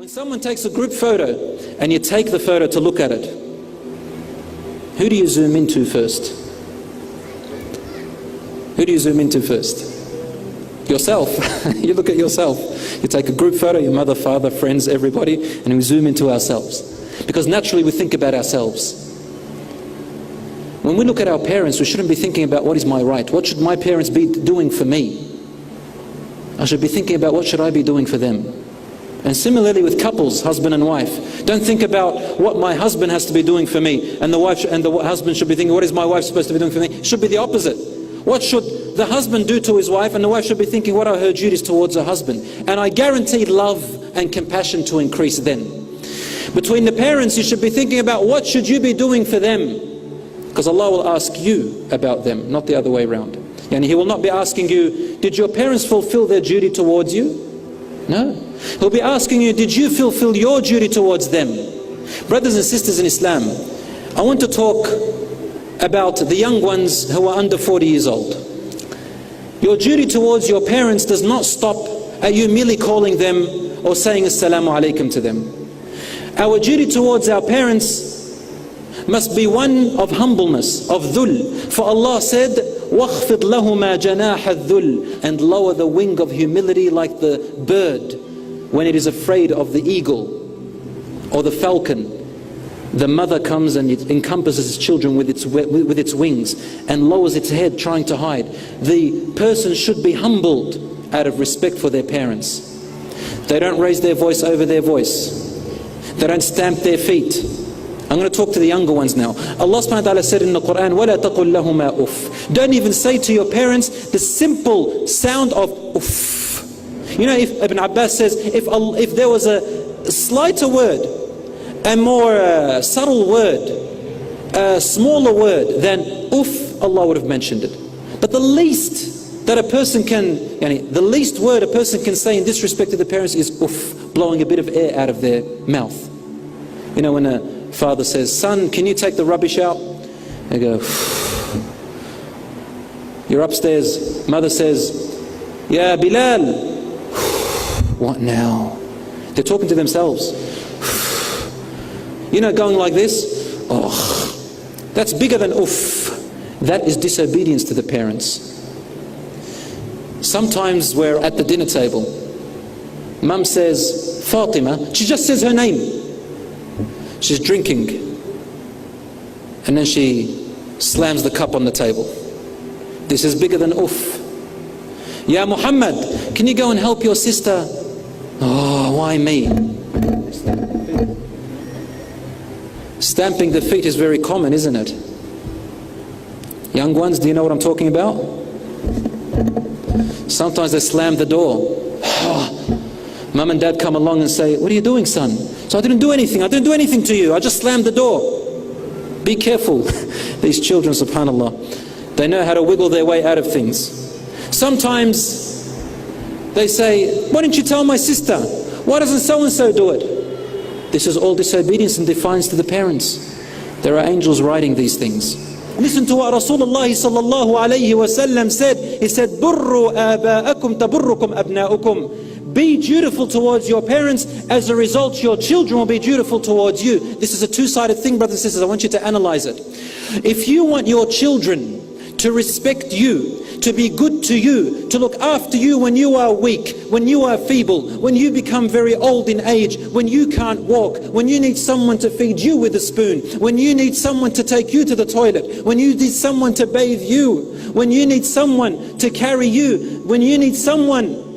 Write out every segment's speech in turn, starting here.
someone takes a group photo and you take the photo to look at it, who do you zoom into first? Who do you zoom into first? Yourself. You look at yourself. You take a group photo, your mother, father, friends, everybody, and we zoom into ourselves. Because naturally we think about ourselves. When we look at our parents, we shouldn't be thinking about what is my right, what should my parents be doing for me. I should be thinking about what should I be doing for them. And similarly with couples, husband and wife, don't think about what my husband has to be doing for me, and the husband should be thinking, what is my wife supposed to be doing for me? It should be the opposite. What should the husband do to his wife, and the wife should be thinking, what are her duties towards her husband? And I guarantee love and compassion to increase then. Between the parents, you should be thinking about what should you be doing for them, because Allah will ask you about them, not the other way around. And He will not be asking you, did your parents fulfill their duty towards you? No. He'll be asking you, did you fulfill your duty towards them? Brothers and sisters in Islam, I want to talk about the young ones who are under 40 years old. Your duty towards your parents does not stop at you merely calling them or saying Assalamu alaikum to them. Our duty towards our parents must be one of humbleness, of dhul. For Allah said, وَاخْفِضْ لَهُمَا جَنَاحَ الذُّلِّ, and lower the wing of humility like the bird when it is afraid of the eagle or the falcon. The mother comes and it encompasses its children with its wings and lowers its head trying to hide. The person should be humbled out of respect for their parents. They don't raise their voice over their voice. They don't stamp their feet. I'm going to talk to the younger ones now. Allah subhanahu wa ta'ala said in the Quran, وَلَا تَقُلْ لَهُمَا أُفٍّ. Don't even say to your parents the simple sound of uff. You know, if Ibn Abbas says, if there was a slighter word, a more subtle word, a smaller word than uff, Allah would have mentioned it. But the least that a person can, the least word a person can say in disrespect to the parents is uff, blowing a bit of air out of their mouth. You know, when a father says, son, can you take the rubbish out? They go, you're upstairs. Mother says, Ya Bilal. What now? They're talking to themselves. You know, going like this, oh, that's bigger than uff. That is disobedience to the parents. Sometimes we're at the dinner table. Mum says, Fatima, she just says her name. She's drinking. And then she slams the cup on the table. This is bigger than uff. Ya Muhammad, can you go and help your sister? Oh, why me? Stamping the feet is very common, isn't it? Young ones, do you know what I'm talking about? Sometimes they slam the door. Mum and dad come along and say, what are you doing, son? So I didn't do anything. I didn't do anything to you. I just slammed the door. Be careful. These children, subhanAllah, they know how to wiggle their way out of things. Sometimes they say, why didn't you tell my sister? Why doesn't so-and-so do it? This is all disobedience and defiance to the parents. There are angels writing these things. Listen to what Rasulullah sallallahu alayhi wa sallam said. He said, "Burru aba'akum taburrukum abna'ukum." Be dutiful towards your parents. As a result, your children will be dutiful towards you. This is a two-sided thing, brothers and sisters. I want you to analyze it. If you want your children to respect you, to be good to you, to look after you when you are weak, when you are feeble, when you become very old in age, when you can't walk, when you need someone to feed you with a spoon, when you need someone to take you to the toilet, when you need someone to bathe you, when you need someone to carry you, when you need someone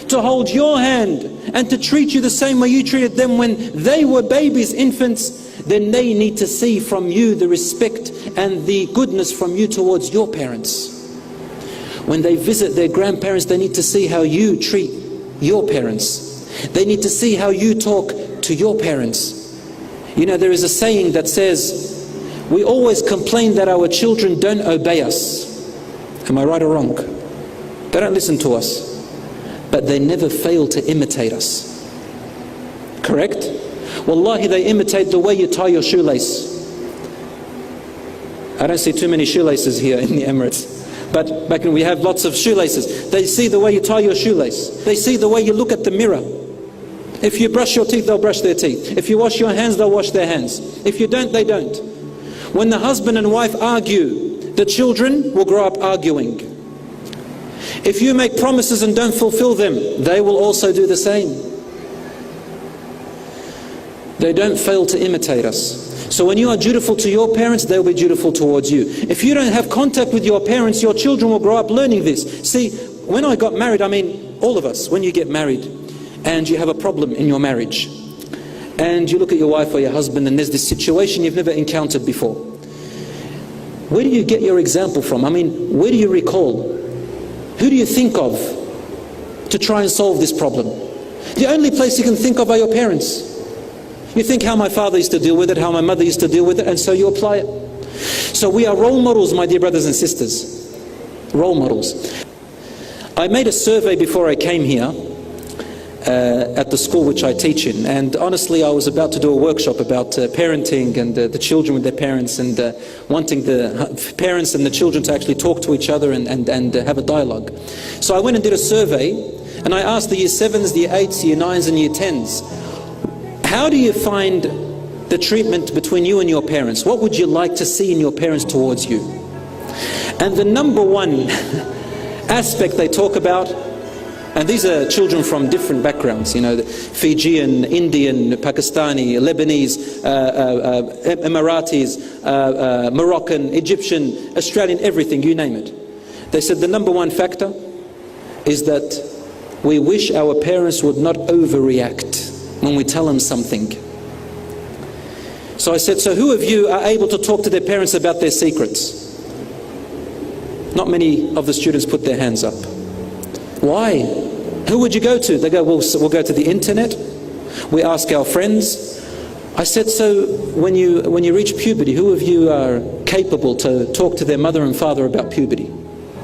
to hold your hand and to treat you the same way you treated them when they were babies, infants, then they need to see from you the respect and the goodness from you towards your parents. When they visit their grandparents, they need to see how you treat your parents. They need to see how you talk to your parents. You know, there is a saying that says, we always complain that our children don't obey us. Am I right or wrong? They don't listen to us, but they never fail to imitate us. Correct? Wallahi, they imitate the way you tie your shoelace. I don't see too many shoelaces here in the Emirates. But back when we have lots of shoelaces, they see the way you tie your shoelace. They see the way you look at the mirror. If you brush your teeth, they'll brush their teeth. If you wash your hands, they'll wash their hands. If you don't, they don't. When the husband and wife argue, the children will grow up arguing. If you make promises and don't fulfill them, they will also do the same. They don't fail to imitate us. So when you are dutiful to your parents, they'll be dutiful towards you. If you don't have contact with your parents, your children will grow up learning this. See, when I got married, I mean, all of us, when you get married and you have a problem in your marriage, and you look at your wife or your husband and there's this situation you've never encountered before, where do you get your example from? I mean, where do you recall? Who do you think of to try and solve this problem? The only place you can think of are your parents. You think how my father used to deal with it, how my mother used to deal with it, and so you apply it. So we are role models, my dear brothers and sisters. Role models. I made a survey before I came here at the school which I teach in, and honestly I was about to do a workshop about parenting and the children with their parents, and wanting the parents and the children to actually talk to each other and have a dialogue. So I went and did a survey, and I asked the year 7s, the year 8s, year 9s and year 10s, how do you find the treatment between you and your parents? What would you like to see in your parents towards you? And the number one aspect they talk about, and these are children from different backgrounds, you know, Fijian, Indian, Pakistani, Lebanese, Emiratis, Moroccan, Egyptian, Australian, everything, you name it. They said the number one factor is that we wish our parents would not overreact when we tell them something. So I said, so who of you are able to talk to their parents about their secrets? Not many of the students put their hands up. Why? Who would you go to? They go, we'll go to the internet. We ask our friends. I said, so when you reach puberty, who of you are capable to talk to their mother and father about puberty?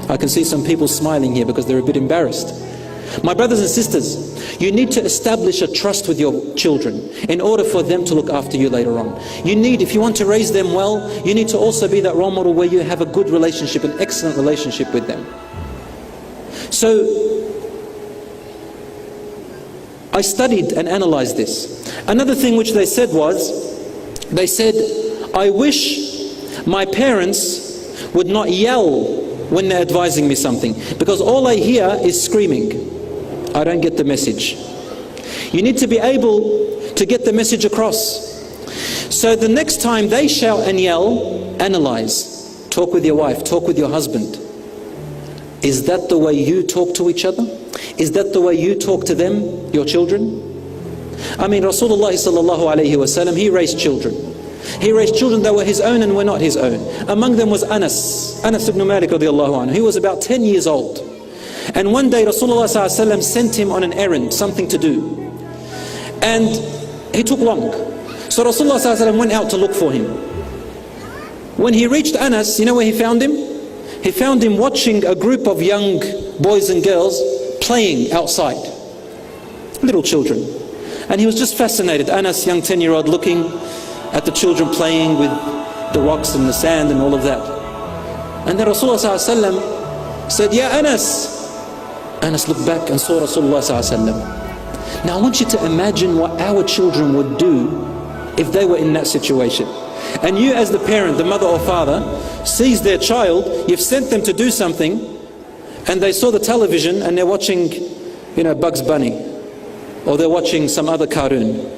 I can see some people smiling here because they're a bit embarrassed. My brothers and sisters, you need to establish a trust with your children in order for them to look after you later on. You need, if you want to raise them well, you need to also be that role model where you have a good relationship, an excellent relationship with them. So I studied and analyzed this. Another thing which they said was, they said, I wish my parents would not yell when they're advising me something, because all I hear is screaming. I don't get the message. You need to be able to get the message across. So the next time they shout and yell, analyze. Talk with your wife, talk with your husband. Is that the way you talk to each other? Is that the way you talk to them, your children? I mean, Rasulullah sallallahu alayhi wasallam, he raised children. He raised children that were his own and were not his own. Among them was Anas ibn Malik radiallahu anhu. He was about 10 years old. And one day Rasulullah sallallahu alayhi wasallam sent him on an errand, something to do. And he took long. So Rasulullah sallallahu alayhi wasallam went out to look for him. When he reached Anas, you know where he found him? He found him watching a group of young boys and girls playing outside. Little children. And he was just fascinated. Anas, young 10-year-old, looking at the children playing with the rocks and the sand and all of that. And then Rasulullah sallallahu alaihi wasallam said, Ya Anas. Anas looked back and saw Rasulullah sallallahu alaihi wasallam. Now I want you to imagine what our children would do if they were in that situation. And you as the parent, the mother or father, sees their child, you've sent them to do something, and they saw the television and they're watching, you know, Bugs Bunny, or they're watching some other cartoon.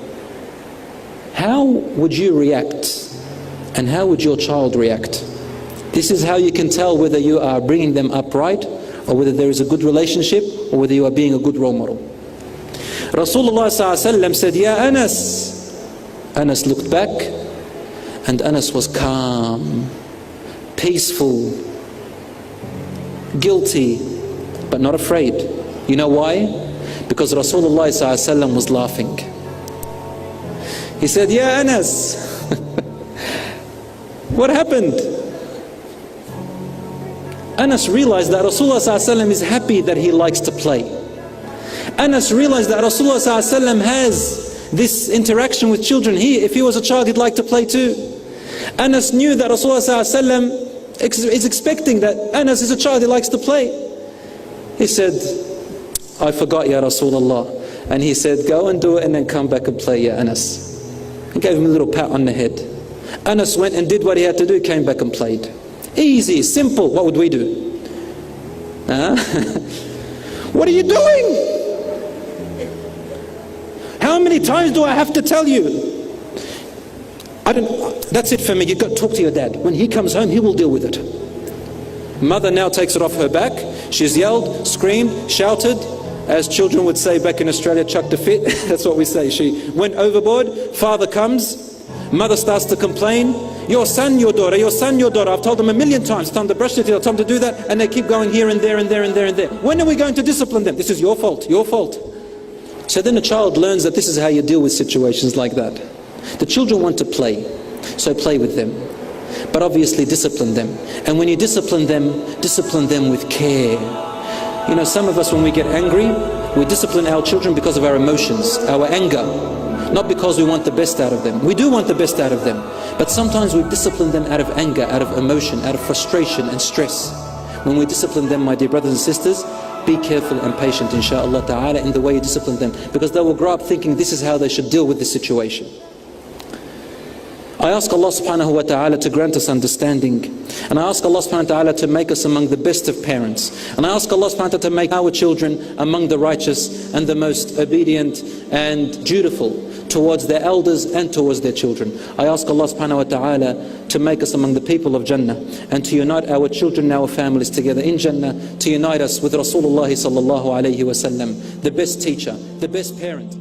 How would you react? And how would your child react? This is how you can tell whether you are bringing them up right, or whether there is a good relationship, or whether you are being a good role model. Rasulullah ﷺ said, Ya Anas. Anas looked back, and Anas was calm, peaceful, guilty, but not afraid. You know why? Because Rasulullah ﷺ was laughing. He said, Ya Anas, what happened? Anas realized that Rasulullah ﷺ is happy that he likes to play. Anas realized that Rasulullah ﷺ has this interaction with children. If he was a child, he'd like to play too. Anas knew that Rasulullah ﷺ is expecting that Anas is a child, he likes to play. He said, I forgot, Ya Rasulullah. And he said, go and do it and then come back and play, ya Anas. And gave him a little pat on the head. Anas went and did what he had to do, came back and played. Easy, simple. What would we do? What are you doing? How many times do I have to tell you? That's it for me. You've got to talk to your dad. When he comes home, he will deal with it. Mother now takes it off her back. She's yelled, screamed, shouted. As children would say back in Australia, chucked a fit. That's what we say. She went overboard. Father comes. Mother starts to complain. Your son, your daughter, your son, your daughter. I've told them 1,000,000 times. It's time to brush their teeth. It's time to do that. And they keep going here and there and there and there and there. When are we going to discipline them? This is your fault. Your fault. So then a child learns that this is how you deal with situations like that. The children want to play. So play with them. But obviously discipline them. And when you discipline them with care. You know, some of us, when we get angry, we discipline our children because of our emotions, our anger, not because we want the best out of them. We do want the best out of them, but sometimes we discipline them out of anger, out of emotion, out of frustration and stress. When we discipline them, my dear brothers and sisters, be careful and patient, inshaAllah ta'ala, in the way you discipline them, because they will grow up thinking this is how they should deal with this situation. I ask Allah subhanahu wa ta'ala to grant us understanding. And I ask Allah subhanahu wa ta'ala to make us among the best of parents. And I ask Allah subhanahu wa ta'ala to make our children among the righteous and the most obedient and dutiful towards their elders and towards their children. I ask Allah subhanahu wa ta'ala to make us among the people of Jannah and to unite our children and our families together in Jannah, to unite us with Rasulullah sallallahu alayhi wa sallam, the best teacher, the best parent.